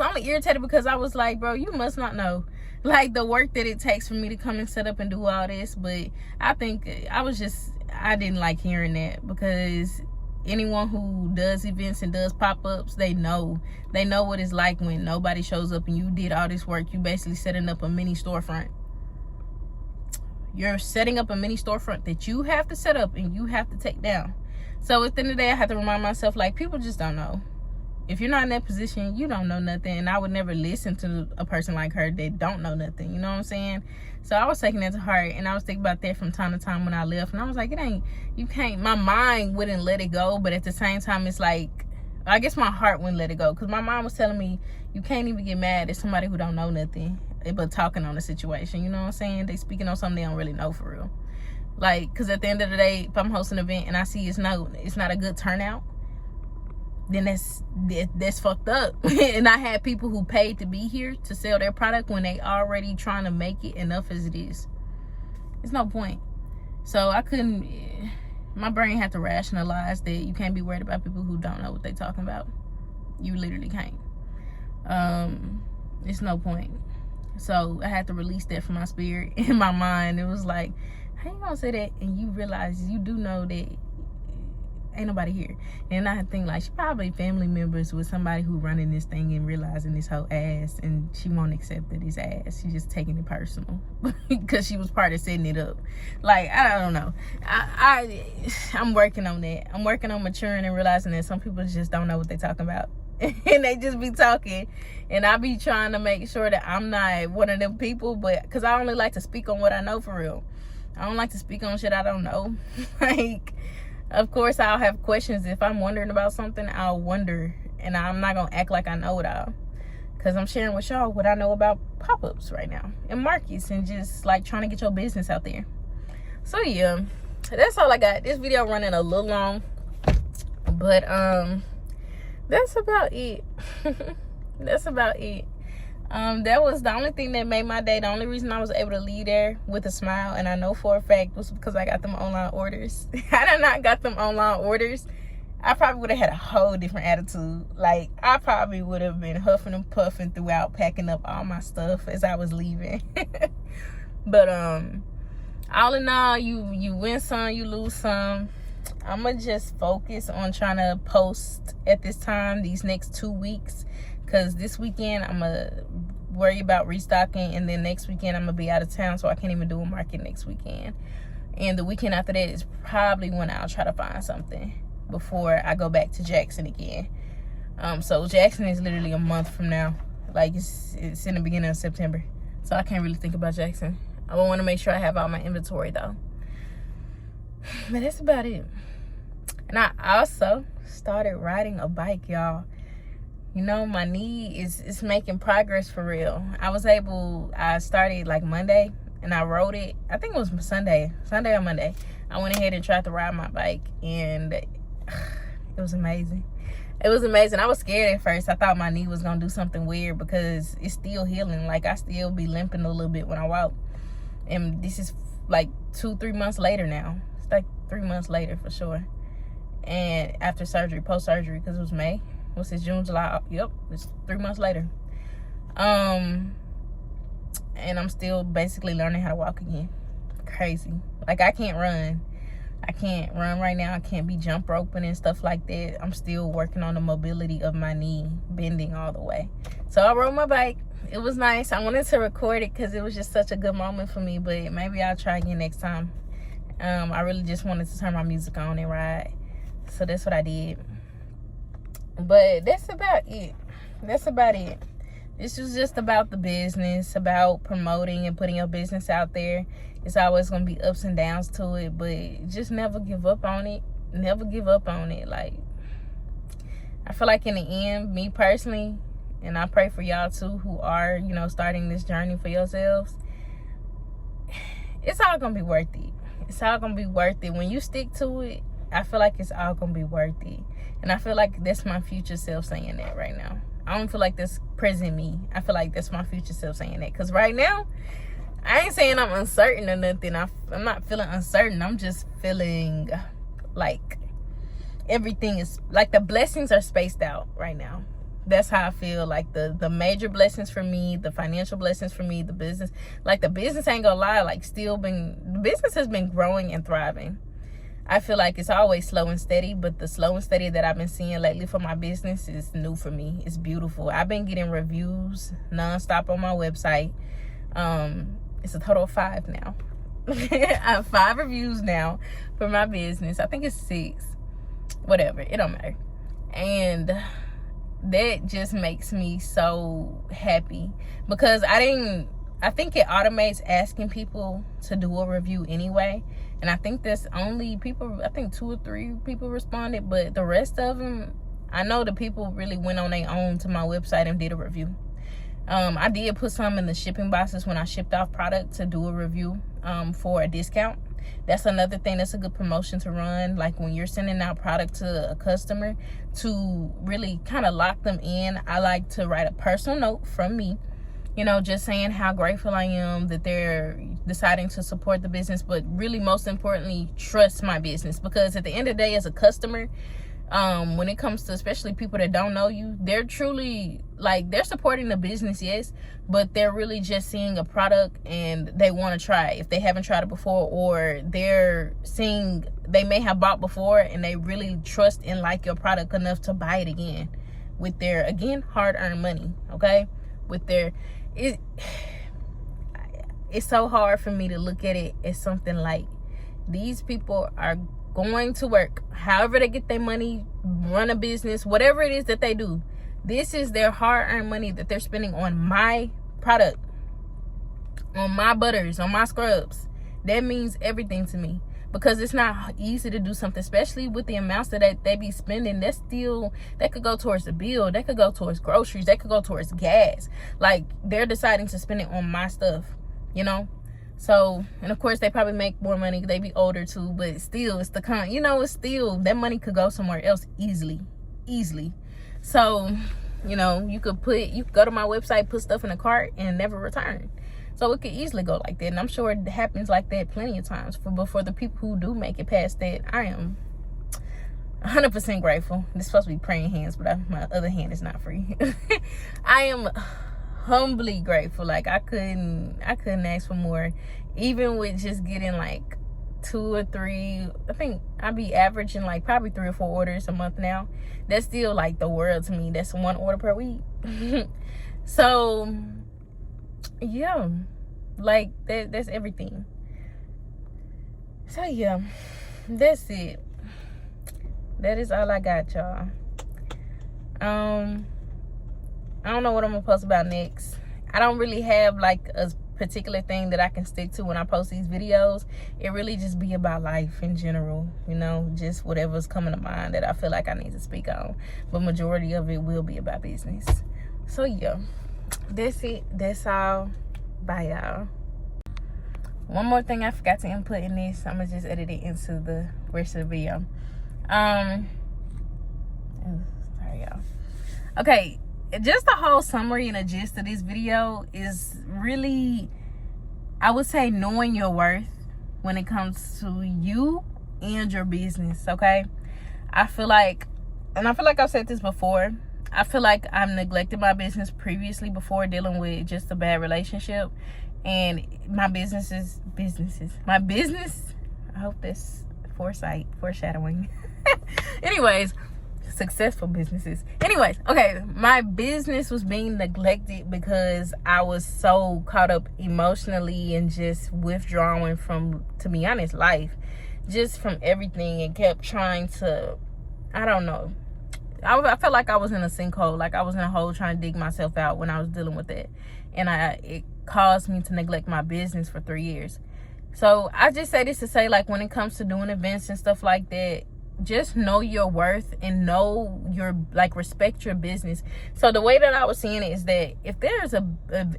only irritated because I was like, bro, you must not know like the work that it takes for me to come and set up and do all this. But I think I didn't like hearing that, because anyone who does events and does pop-ups, they know what it's like when nobody shows up and you did all this work. You basically setting up a mini storefront. You're setting up a mini storefront that you have to set up and you have to take down. So at the end of the day, I have to remind myself, like, people just don't know. If you're not in that position, you don't know nothing. And I would never listen to a person like her that don't know nothing. You know what I'm saying? So I was taking that to heart, and I was thinking about that from time to time when I left. And I was like, you can't, my mind wouldn't let it go. But at the same time, it's like, I guess my heart wouldn't let it go. Because my mom was telling me, you can't even get mad at somebody who don't know nothing, but talking on the situation. You know what I'm saying? They speaking on something they don't really know for real. Like, because at the end of the day, if I'm hosting an event and I see it's not a good turnout, then that's fucked up. And I had people who paid to be here to sell their product when they already trying to make it enough as it is. It's no point. So I couldn't, my brain had to rationalize that you can't be worried about people who don't know what they talking about. You literally can't. It's no point. So I had to release that from my spirit. In my mind, it was like, how you gonna say that and you realize you do know that ain't nobody here? And I think like, she probably family members with somebody who running this thing and realizing this whole ass, and she won't accept that it's ass. She's just taking it personal because she was part of setting it up. Like, I don't know. I'm working on that. I'm working on maturing and realizing that some people just don't know what they're talking about. And they just be talking, and I be trying to make sure that I'm not one of them people, but because I only like to speak on what I know for real. I don't like to speak on shit I don't know. Like, of course, I'll have questions. If I'm wondering about something, I'll wonder. And I'm not going to act like I know it all. Because I'm sharing with y'all what I know about pop-ups right now. And markets. And just, like, trying to get your business out there. So, yeah. That's all I got. This video running a little long. But, that's about it. That's about it. That was the only thing that made my day. The only reason I was able to leave there with a smile, and I know for a fact, was because I got them online orders. Had I not got them online orders, I probably would have had a whole different attitude. Like, I probably would have been huffing and puffing throughout, packing up all my stuff as I was leaving. But all in all, you win some, you lose some. I'ma just focus on trying to post at this time these next 2 weeks. Because this weekend, I'm going to worry about restocking. And then next weekend, I'm going to be out of town. So I can't even do a market next weekend. And the weekend after that is probably when I'll try to find something before I go back to Jackson again. So Jackson is literally a month from now. Like, it's in the beginning of September. So I can't really think about Jackson. I want to make sure I have all my inventory, though. But that's about it. And I also started riding a bike, y'all. You know, my knee is making progress for real. I started like Monday, and I rode it. I think it was Sunday or Monday. I went ahead and tried to ride my bike, and it was amazing. It was amazing. I was scared at first. I thought my knee was going to do something weird because it's still healing. Like, I still be limping a little bit when I walk. And this is like 2-3 months later now. It's like 3 months later for sure. And after surgery, post-surgery, because it was May. What's this, June, July? Yep, it's 3 months later. And I'm still basically learning how to walk again. Crazy. Like, I can't run. I can't run right now. I can't be jump roping and stuff like that. I'm still working on the mobility of my knee, bending all the way. So I rode my bike. It was nice. I wanted to record it because it was just such a good moment for me. But maybe I'll try again next time. I really just wanted to turn my music on and ride. So that's what I did. But that's about it. That's about it. This was just about the business, about promoting and putting your business out there. It's always going to be ups and downs to it, but just never give up on it. Never give up on it. Like, I feel like in the end, me personally, and I pray for y'all too who are, you know, starting this journey for yourselves, it's all going to be worth it. It's all going to be worth it. When you stick to it, I feel like it's all going to be worth it. And I feel like that's my future self saying that right now. I don't feel like that's present me. I feel like that's my future self saying that. Because right now, I ain't saying I'm uncertain or nothing. I'm not feeling uncertain. I'm just feeling like everything is, like the blessings are spaced out right now. That's how I feel. Like the major blessings for me, the financial blessings for me, the business. Like the business, ain't gonna lie, like the business has been growing and thriving. I feel like it's always slow and steady, but the slow and steady that I've been seeing lately for my business is new for me. It's beautiful. I've been getting reviews nonstop on my website. It's a total of 5 now. I have 5 reviews now for my business. I think it's 6. Whatever. It don't matter. And that just makes me so happy because I think it automates asking people to do a review anyway. And I think there's only people, I think 2 or 3 people responded, but the rest of them, I know the people really went on their own to my website and did a review. I did put some in the shipping boxes when I shipped off product to do a review for a discount. That's another thing that's a good promotion to run. Like when you're sending out product to a customer, to really kind of lock them in, I like to write a personal note from me, you know, just saying how grateful I am that they're deciding to support the business, but really most importantly, trust my business. Because at the end of the day, as a customer, when it comes to especially people that don't know you, they're truly, like, they're supporting the business, yes, but they're really just seeing a product and they want to try it if they haven't tried it before, or they're seeing, they may have bought before and they really trust and like your product enough to buy it again with their, again, hard-earned money. Okay, with their, it's so hard for me to look at it as something like, these people are going to work, however they get their money, run a business, whatever it is that they do. This is their hard-earned money that they're spending on my product, on my butters, on my scrubs. That means everything to me, because it's not easy to do something, especially with the amounts that they be spending. That's still, that could go towards the bill, that could go towards groceries, that could go towards gas. Like, they're deciding to spend it on my stuff, you know. So, and of course they probably make more money, they be older too, but still, it's the you know, it's still, that money could go somewhere else easily. So, you know, you could go to my website, put stuff in a cart and never return. So it could easily go like that. And I'm sure it happens like that plenty of times. But for the people who do make it past that, I am 100% grateful. This is supposed to be praying hands, but my other hand is not free. I am humbly grateful. Like, I couldn't ask for more. Even with just getting like 2 or 3, I think I'd be averaging like probably 3 or 4 orders a month now. That's still like the world to me. That's 1 order per week. So yeah, like that's everything. So yeah, that's it. That is all I got, y'all. I don't know what I'm gonna post about next. I don't really have like a particular thing that I can stick to when I post these videos. It really just be about life in general, you know, just whatever's coming to mind that I feel like I need to speak on. But majority of it will be about business. So yeah, that's it. That's all. Bye, y'all. One more thing I forgot to input in this. I'm gonna just edit it into the rest of the video. Sorry, y'all. Okay, just the whole summary and a gist of this video is really, I would say, knowing your worth when it comes to you and your business. Okay, I feel like I've said this before, I feel like I've neglected my business previously before dealing with just a bad relationship. And my business, I hope this foreshadowing. Anyways, successful businesses. Anyways, okay, my business was being neglected because I was so caught up emotionally and just withdrawing from, to be honest, life, just from everything, and kept trying to, I don't know, I felt like I was in a sinkhole, like I was in a hole trying to dig myself out when I was dealing with it, and it caused me to neglect my business for 3 years. So I just say this to say, like, when it comes to doing events and stuff like that, just know your worth and know your, like, respect your business. So the way that I was seeing it is that if there's an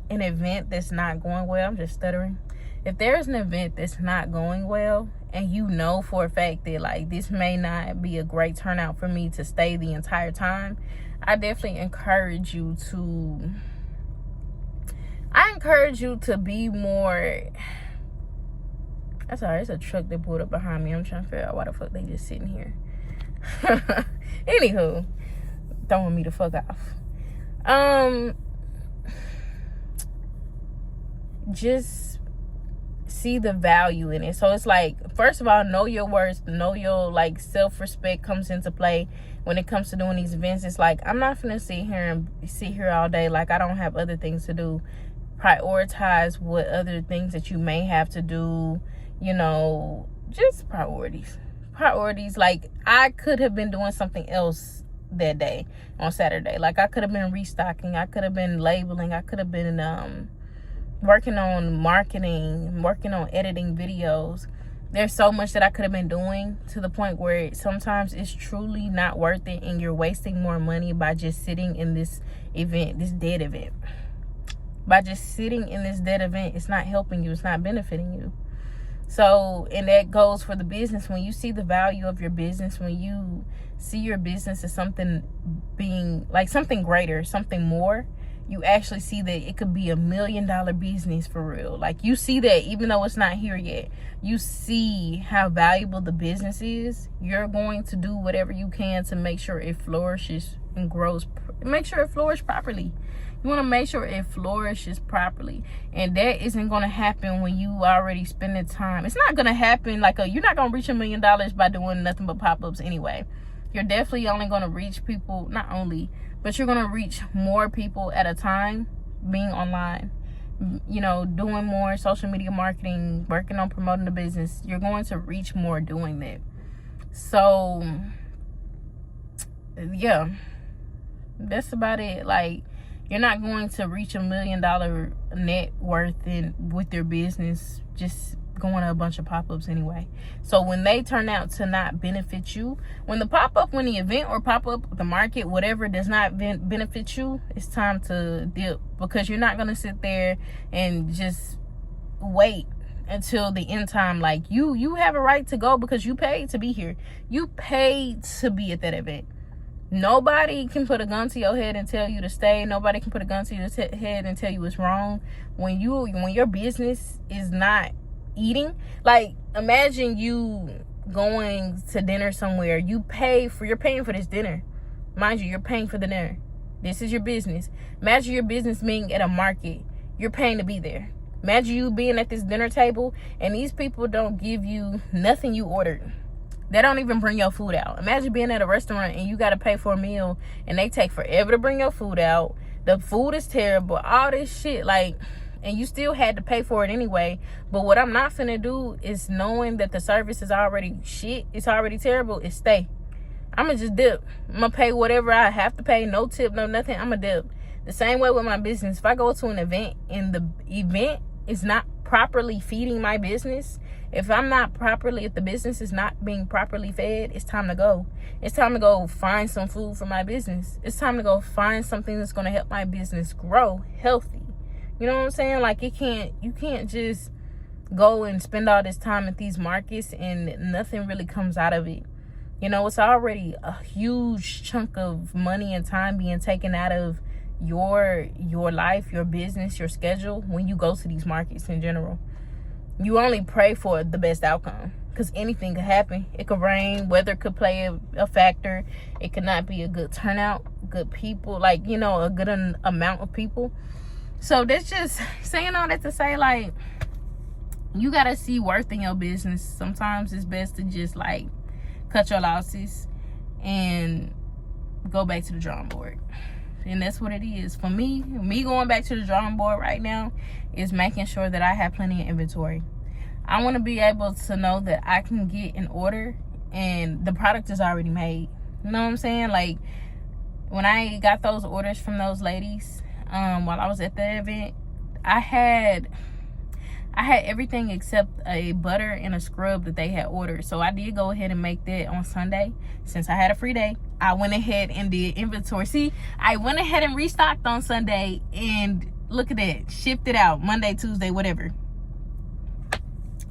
event that's not going well, I'm just stuttering. If there's an event that's not going well, and you know for a fact that, like, this may not be a great turnout for me to stay the entire time, I definitely encourage you to, be more. That's all right. It's a truck that pulled up behind me. I'm trying to figure out why the fuck they just sitting here. Anywho, throwing me the fuck off. Just see the value in it. So it's like, first of all, know your worth, know your, like, self-respect comes into play when it comes to doing these events. It's like, I'm not gonna sit here all day, like I don't have other things to do. Prioritize what other things that you may have to do, you know, just priorities. Like, I could have been doing something else that day on Saturday. Like, I could have been restocking, I could have been labeling, I could have been working on marketing, working on editing videos. There's so much that I could have been doing, to the point where sometimes it's truly not worth it, and you're wasting more money by just sitting in this event, this dead event. By just sitting in this dead event, it's not helping you, it's not benefiting you. So, and that goes for the business. When you see the value of your business, when you see your business as something being like something greater, something more, you actually see that it could be $1 million business for real. Like, you see that even though it's not here yet, you see how valuable the business is. You're going to do whatever you can to make sure it flourishes and grows. Make sure it flourishes properly. You want to make sure it flourishes properly. And that isn't going to happen when you already spending time. It's not going to happen like you're not going to reach $1 million by doing nothing but pop-ups anyway. You're definitely only going to reach people, not only, but you're going to reach more people at a time being online. You know, doing more social media marketing, working on promoting the business. You're going to reach more doing that. So, yeah, that's about it. Like, you're not going to reach $1 million net worth with your business just going to a bunch of pop-ups anyway. So when they turn out to not benefit you, when the event or pop-up, the market, whatever, does not benefit you, it's time to dip, because you're not going to sit there and just wait until the end time. Like, you have a right to go because you paid to be here. You paid to be at that event. Nobody can put a gun to your head and tell you to stay. Nobody can put a gun to your head and tell you it's wrong. When your business is not eating, like, imagine you going to dinner somewhere. You're paying for this dinner. Mind you, you're paying for the dinner. This is your business. Imagine your business being at a market. You're paying to be there. Imagine you being at this dinner table and these people don't give you nothing you ordered. They don't even bring your food out. Imagine being at a restaurant and you got to pay for a meal and they take forever to bring your food out. The food is terrible. All this shit, like, and you still had to pay for it anyway. But what I'm not finna do is, knowing that the service is already shit, it's already terrible, is stay. I'm gonna just dip. I'm gonna pay whatever I have to pay. No tip, no nothing. I'm gonna dip. The same way with my business. If I go to an event and the event is not properly feeding my business, if the business is not being properly fed, it's time to go. It's time to go find some food for my business. It's time to go find something that's going to help my business grow healthy. You know what I'm saying? Like, you can't just go and spend all this time at these markets and nothing really comes out of it. You know, it's already a huge chunk of money and time being taken out of your life, your business, your schedule when you go to these markets in general. You only pray for the best outcome, because anything could happen. It could rain, weather could play a factor. It could not be a good turnout, good people, like, you know, a good amount of people. So that's just saying all that to say, like, you gotta see worth in your business. Sometimes it's best to just, like, cut your losses and go back to the drawing board. And that's what it is. For me going back to the drawing board right now is making sure that I have plenty of inventory. I want to be able to know that I can get an order and the product is already made. You know what I'm saying? Like, when I got those orders from those ladies, while I was at the event, I had everything except a butter and a scrub that they had ordered. So I did go ahead and make that on Sunday. Since I had a free day, I went ahead and did inventory. See, I went ahead and restocked on Sunday, and look at that, shipped it out Monday, Tuesday, whatever.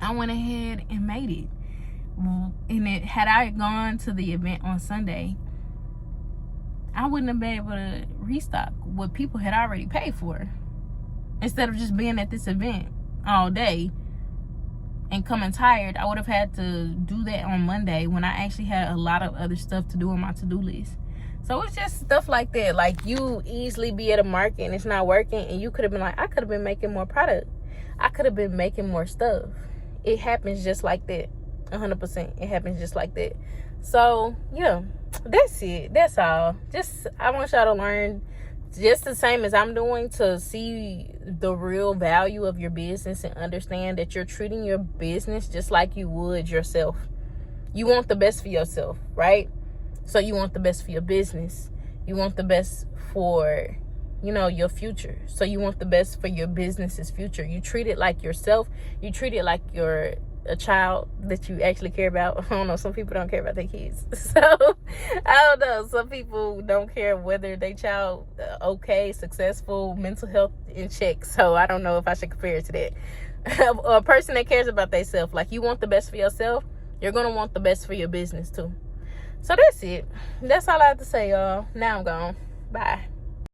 I went ahead and made it. And had I gone to the event on Sunday, I wouldn't have been able to restock what people had already paid for. Instead of just being at this event all day and coming tired, I would have had to do that on Monday when I actually had a lot of other stuff to do on my to-do list. So it's just stuff like that. Like, you easily be at a market and it's not working, and you could have been like, I could have been making more product. I could have been making more stuff. It happens just like that. 100%. It happens just like that. So, yeah, that's it. That's all. Just, I want y'all to learn just the same as I'm doing, to see the real value of your business and understand that you're treating your business just like you would yourself. You want the best for yourself, right? So you want the best for your business. You want the best for, your future. So you want the best for your business's future. You treat it like yourself. You treat it like you're a child that you actually care about. I don't know, some people don't care about their kids. So I don't know, some people don't care whether their child okay, successful, mental health in check. So I don't know if I should compare it to that. A person that cares about themselves, like, you want the best for yourself, you're gonna want the best for your business too. So that's it. That's all I have to say, y'all. Now I'm gone. Bye.